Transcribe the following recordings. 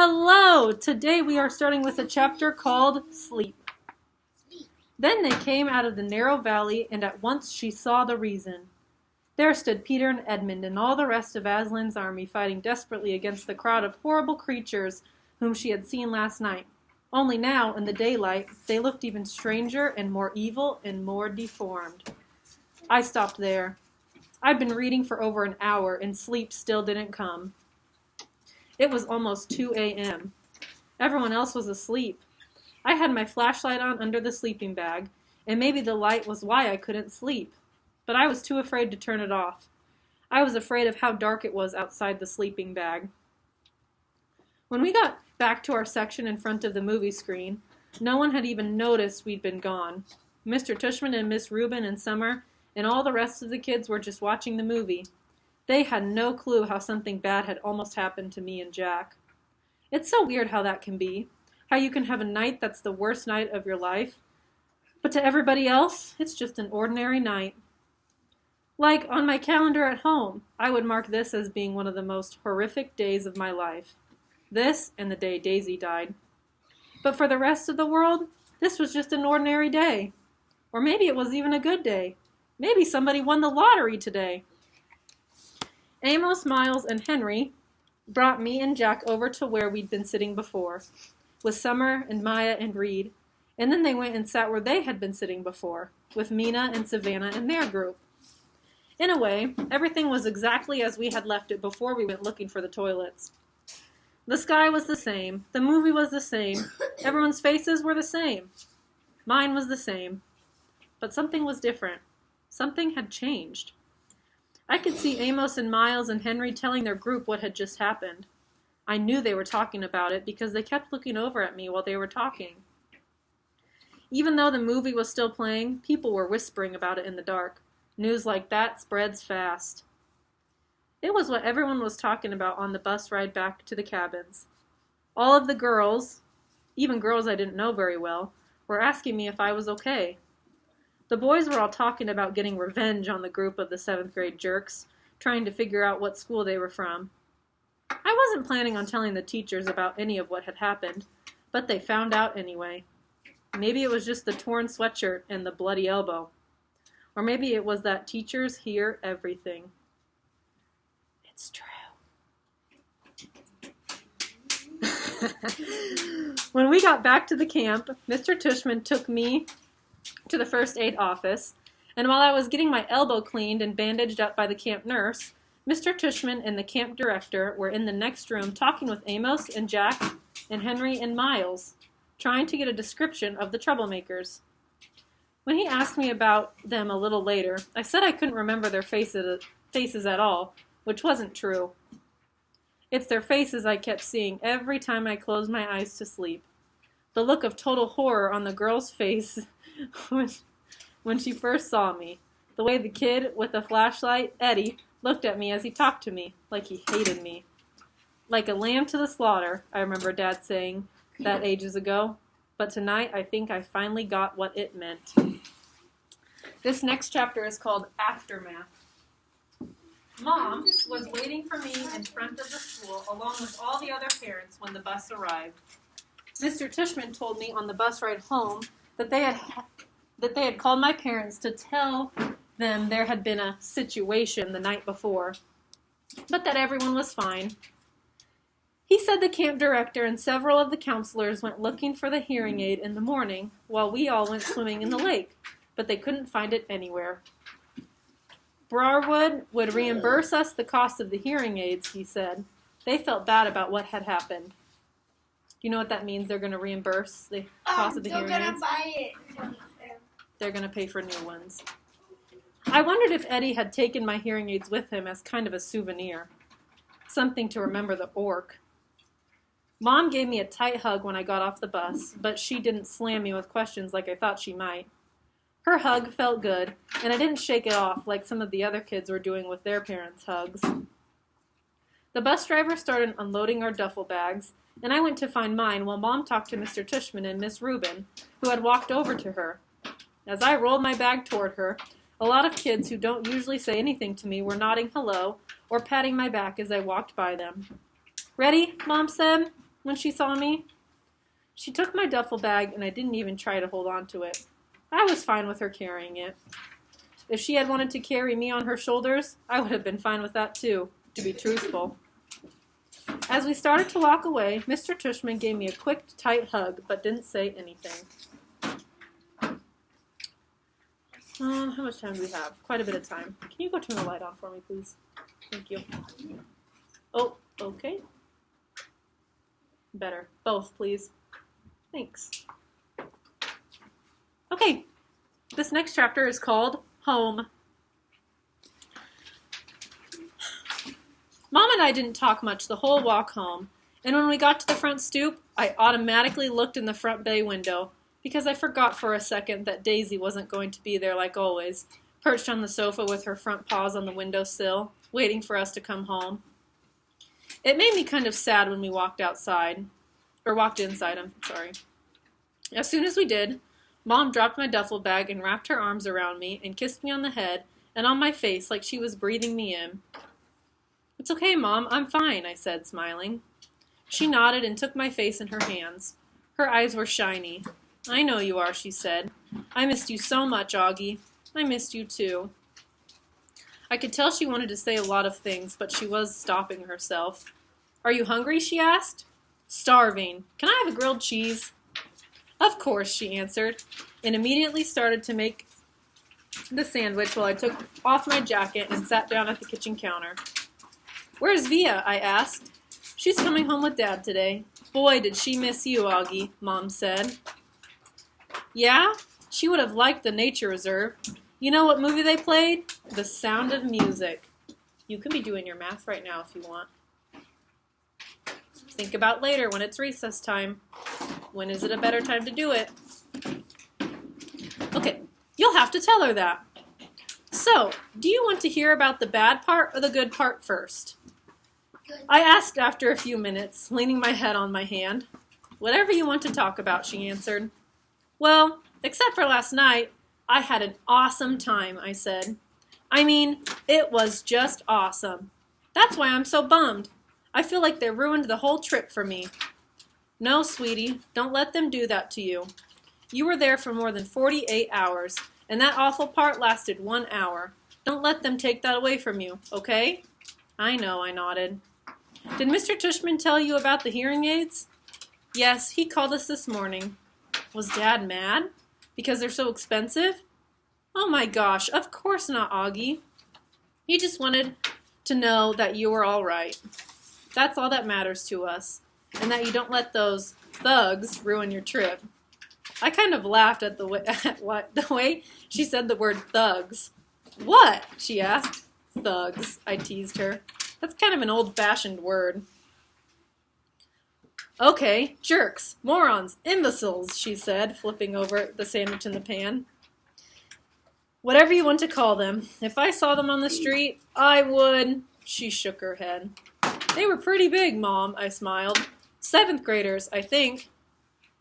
Hello! Today we are starting with a chapter called Sleep. Then they came out of the narrow valley, and at once she saw the reason. There stood Peter and Edmund and all the rest of Aslan's army fighting desperately against the crowd of horrible creatures whom she had seen last night. Only now, in the daylight, they looked even stranger and more evil and more deformed. I stopped there. I'd been reading for over an hour, and sleep still didn't come. It was almost 2 a.m. Everyone else was asleep. I had my flashlight on under the sleeping bag, and maybe the light was why I couldn't sleep. But I was too afraid to turn it off. I was afraid of how dark it was outside the sleeping bag. When we got back to our section in front of the movie screen, no one had even noticed we'd been gone. Mr. Tushman and Miss Rubin and Summer and all the rest of the kids were just watching the movie. They had no clue how something bad had almost happened to me and Jack. It's so weird how that can be. How you can have a night that's the worst night of your life, but to everybody else, it's just an ordinary night. Like on my calendar at home, I would mark this as being one of the most horrific days of my life. This and the day Daisy died. But for the rest of the world, this was just an ordinary day. Or maybe it was even a good day. Maybe somebody won the lottery today. Amos, Miles, and Henry brought me and Jack over to where we'd been sitting before, with Summer and Maya and Reed, and then they went and sat where they had been sitting before, with Mina and Savannah and their group. In a way, everything was exactly as we had left it before we went looking for the toilets. The sky was the same, the movie was the same, everyone's faces were the same. Mine was the same. But something was different. Something had changed. I could see Amos and Miles and Henry telling their group what had just happened. I knew they were talking about it because they kept looking over at me while they were talking. Even though the movie was still playing, people were whispering about it in the dark. News like that spreads fast. It was what everyone was talking about on the bus ride back to the cabins. All of the girls, even girls I didn't know very well, were asking me if I was okay. The boys were all talking about getting revenge on the group of the 7th grade jerks, trying to figure out what school they were from. I wasn't planning on telling the teachers about any of what had happened, but they found out anyway. Maybe it was just the torn sweatshirt and the bloody elbow. Or maybe it was that teachers hear everything. It's true. When we got back to the camp, Mr. Tushman took me to the first aid office, and while I was getting my elbow cleaned and bandaged up by the camp nurse, Mr. Tushman and the camp director were in the next room talking with Amos and Jack and Henry and Miles, trying to get a description of the troublemakers. When he asked me about them a little later, I said I couldn't remember their faces at all, which wasn't true. It's their faces I kept seeing every time I closed my eyes to sleep. The look of total horror on the girl's face when she first saw me. The way the kid with the flashlight, Eddie, looked at me as he talked to me, like he hated me. Like a lamb to the slaughter, I remember Dad saying that ages ago. But tonight, I think I finally got what it meant. This next chapter is called Aftermath. Mom was waiting for me in front of the school along with all the other parents when the bus arrived. Mr. Tushman told me on the bus ride home that they had called my parents to tell them there had been a situation the night before, but that everyone was fine. He said the camp director and several of the counselors went looking for the hearing aid in the morning while we all went swimming in the lake, but they couldn't find it anywhere. Briarwood would reimburse us the cost of the hearing aids, he said. They felt bad about what had happened. Do you know what that means? They're going to reimburse the cost of the hearing aids? They're going to buy it. They're going to pay for new ones. I wondered if Eddie had taken my hearing aids with him as kind of a souvenir. Something to remember the orc. Mom gave me a tight hug when I got off the bus, but she didn't slam me with questions like I thought she might. Her hug felt good, and I didn't shake it off like some of the other kids were doing with their parents' hugs. The bus driver started unloading our duffel bags, and I went to find mine while Mom talked to Mr. Tushman and Miss Rubin, who had walked over to her. As I rolled my bag toward her, a lot of kids who don't usually say anything to me were nodding hello or patting my back as I walked by them. "Ready?" Mom said. when she saw me. She took my duffel bag, and I didn't even try to hold on to it. I was fine with her carrying it. If she had wanted to carry me on her shoulders, I would have been fine with that too, to be truthful. As we started to walk away, Mr. Tushman gave me a quick, tight hug, but didn't say anything. How much time do we have? Quite a bit of time. Can you go turn the light on for me, please? Thank you. Oh, okay. Better. Both, please. Thanks. Okay, this next chapter is called Home. Mom and I didn't talk much the whole walk home, and when we got to the front stoop, I automatically looked in the front bay window because I forgot for a second that Daisy wasn't going to be there like always, perched on the sofa with her front paws on the windowsill, waiting for us to come home. It made me kind of sad when we walked inside, I'm sorry. As soon as we did, Mom dropped my duffel bag and wrapped her arms around me and kissed me on the head and on my face like she was breathing me in. "It's okay, Mom, I'm fine," I said, smiling. She nodded and took my face in her hands. Her eyes were shiny. "I know you are," she said. "I missed you so much, Augie. I missed you too." I could tell she wanted to say a lot of things, but she was stopping herself. "Are you hungry?" she asked. "Starving. Can I have a grilled cheese?" "Of course," she answered, and immediately started to make the sandwich while I took off my jacket and sat down at the kitchen counter. "Where's Via?" I asked. "She's coming home with Dad today. Boy, did she miss you, Augie," Mom said. "Yeah? She would have liked the nature reserve. You know what movie they played? The Sound of Music." You can be doing your math right now if you want. Think about later when it's recess time. When is it a better time to do it? Okay, you'll have to tell her that. So, do you want to hear about the bad part or the good part first? Good. I asked after a few minutes, leaning my head on my hand. "Whatever you want to talk about," she answered. "Well, except for last night, I had an awesome time," I said. "I mean, it was just awesome. That's why I'm so bummed. I feel like they ruined the whole trip for me." "No, sweetie, don't let them do that to you. You were there for more than 48 hours, and that awful part lasted 1 hour. Don't let them take that away from you, okay?" "I know," I nodded. "Did Mr. Tushman tell you about the hearing aids?" "Yes, he called us this morning." "Was Dad mad? Because they're so expensive?" "Oh my gosh, of course not, Augie. He just wanted to know that you were all right. That's all that matters to us, and that you don't let those thugs ruin your trip." I kind of laughed at the way she said the word thugs. "What?" she asked. "Thugs," I teased her. "That's kind of an old-fashioned word." "Okay, jerks, morons, imbeciles," she said, flipping over the sandwich in the pan. "Whatever you want to call them. If I saw them on the street, I would..." She shook her head. "They were pretty big, Mom," I smiled. "7th graders, I think."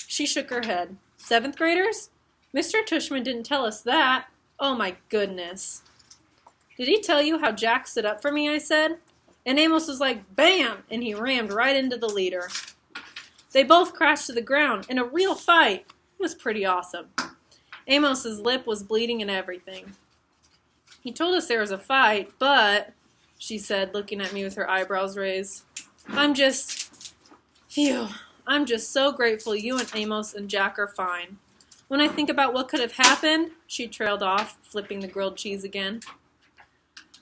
She shook her head. "7th graders? Mr. Tushman didn't tell us that. Oh my goodness." "Did he tell you how Jack stood up for me?" I said. "And Amos was like, bam, and he rammed right into the leader. They both crashed to the ground in a real fight. It was pretty awesome. Amos's lip was bleeding and everything. He told us there was a fight, but," she said, looking at me with her eyebrows raised, I'm just so grateful you and Amos and Jack are fine. When I think about what could have happened," she trailed off, flipping the grilled cheese again.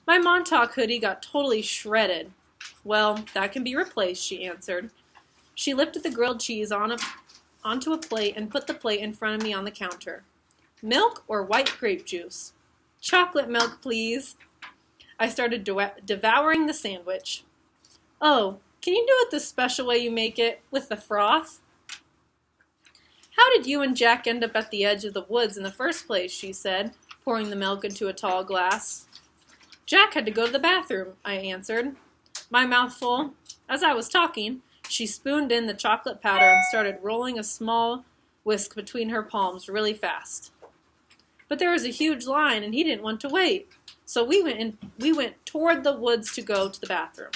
"My Montauk hoodie got totally shredded." "Well, that can be replaced," she answered. She lifted the grilled cheese onto a plate and put the plate in front of me on the counter. "Milk or white grape juice?" "Chocolate milk, please." I started devouring the sandwich. "Oh, can you do it the special way you make it, with the froth?" "How did you and Jack end up at the edge of the woods in the first place?" she said, pouring the milk into a tall glass. "Jack had to go to the bathroom," I answered, my mouth full. As I was talking, she spooned in the chocolate powder and started rolling a small whisk between her palms really fast. "But there was a huge line, and he didn't want to wait. So we went toward the woods to go to the bathroom."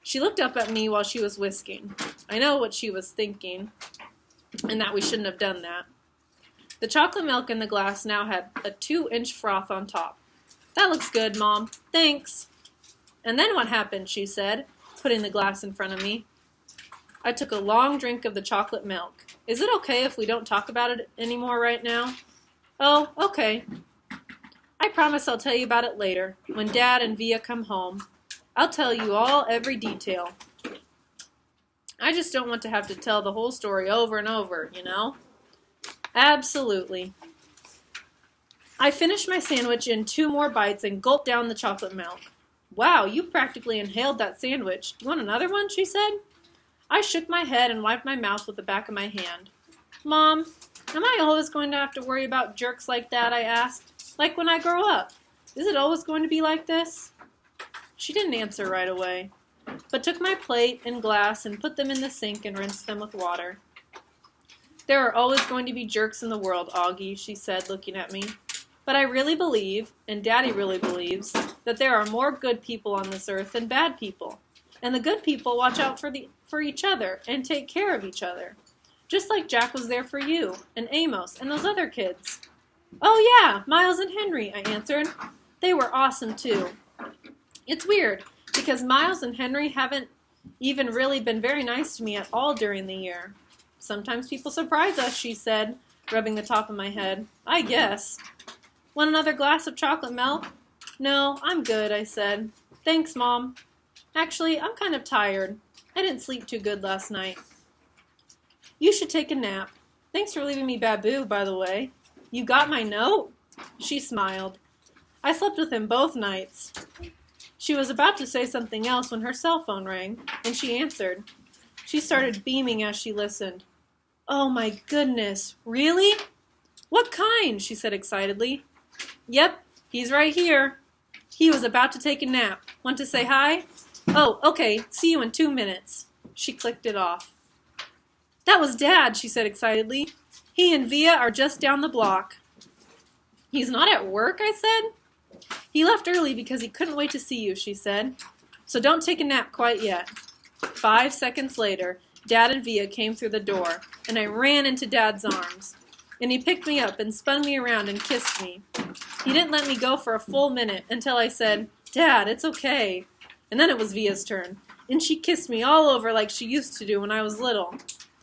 She looked up at me while she was whisking. I know what she was thinking, and that we shouldn't have done that. The chocolate milk in the glass now had a 2-inch froth on top. That looks good, Mom. Thanks. And then what happened, she said, putting the glass in front of me. I took a long drink of the chocolate milk. Is it okay if we don't talk about it anymore right now? Oh, okay. I promise I'll tell you about it later, when Dad and Via come home. I'll tell you every detail. I just don't want to have to tell the whole story over and over, you know? Absolutely. I finished my sandwich in 2 more bites and gulped down the chocolate milk. Wow, you practically inhaled that sandwich. You want another one, she said. I shook my head and wiped my mouth with the back of my hand. Mom, am I always going to have to worry about jerks like that, I asked. Like when I grow up. Is it always going to be like this? She didn't answer right away, but took my plate and glass and put them in the sink and rinsed them with water. There are always going to be jerks in the world, Augie, she said, looking at me. But I really believe, and Daddy really believes, that there are more good people on this earth than bad people. And the good people watch out for each other and take care of each other. Just like Jack was there for you, and Amos, and those other kids. Oh yeah, Miles and Henry, I answered. They were awesome too. It's weird, because Miles and Henry haven't even really been very nice to me at all during the year. Sometimes people surprise us, she said, rubbing the top of my head. I guess. Want another glass of chocolate milk? No, I'm good, I said. Thanks, Mom. Actually, I'm kind of tired. I didn't sleep too good last night. You should take a nap. Thanks for leaving me Babu, by the way. You got my note? She smiled. I slept with him both nights. She was about to say something else when her cell phone rang, and she answered. She started beaming as she listened. Oh my goodness, really? What kind? She said excitedly. Yep, he's right here. He was about to take a nap. Want to say hi? Oh, okay, see you in 2 minutes. She clicked it off. That was Dad, she said excitedly. He and Via are just down the block. He's not at work, I said. He left early because he couldn't wait to see you, she said. So don't take a nap quite yet. 5 seconds later, Dad and Via came through the door, and I ran into Dad's arms. And he picked me up and spun me around and kissed me. He didn't let me go for a full minute until I said, Dad, it's okay. And then it was Via's turn, and she kissed me all over like she used to do when I was little.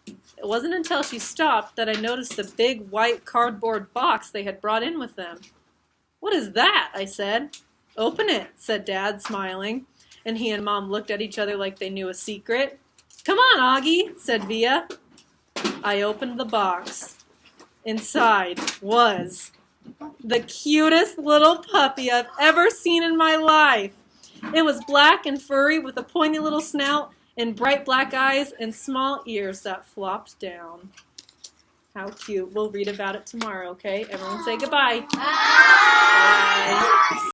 It wasn't until she stopped that I noticed the big white cardboard box they had brought in with them. What is that? I said. Open it, said Dad, smiling, and he and Mom looked at each other like they knew a secret. Come on, Augie, said Via. I opened the box. Inside was the cutest little puppy I've ever seen in my life. It was black and furry with a pointy little snout and bright black eyes and small ears that flopped down. How cute. We'll read about it tomorrow, okay? Everyone say goodbye. Bye. Bye.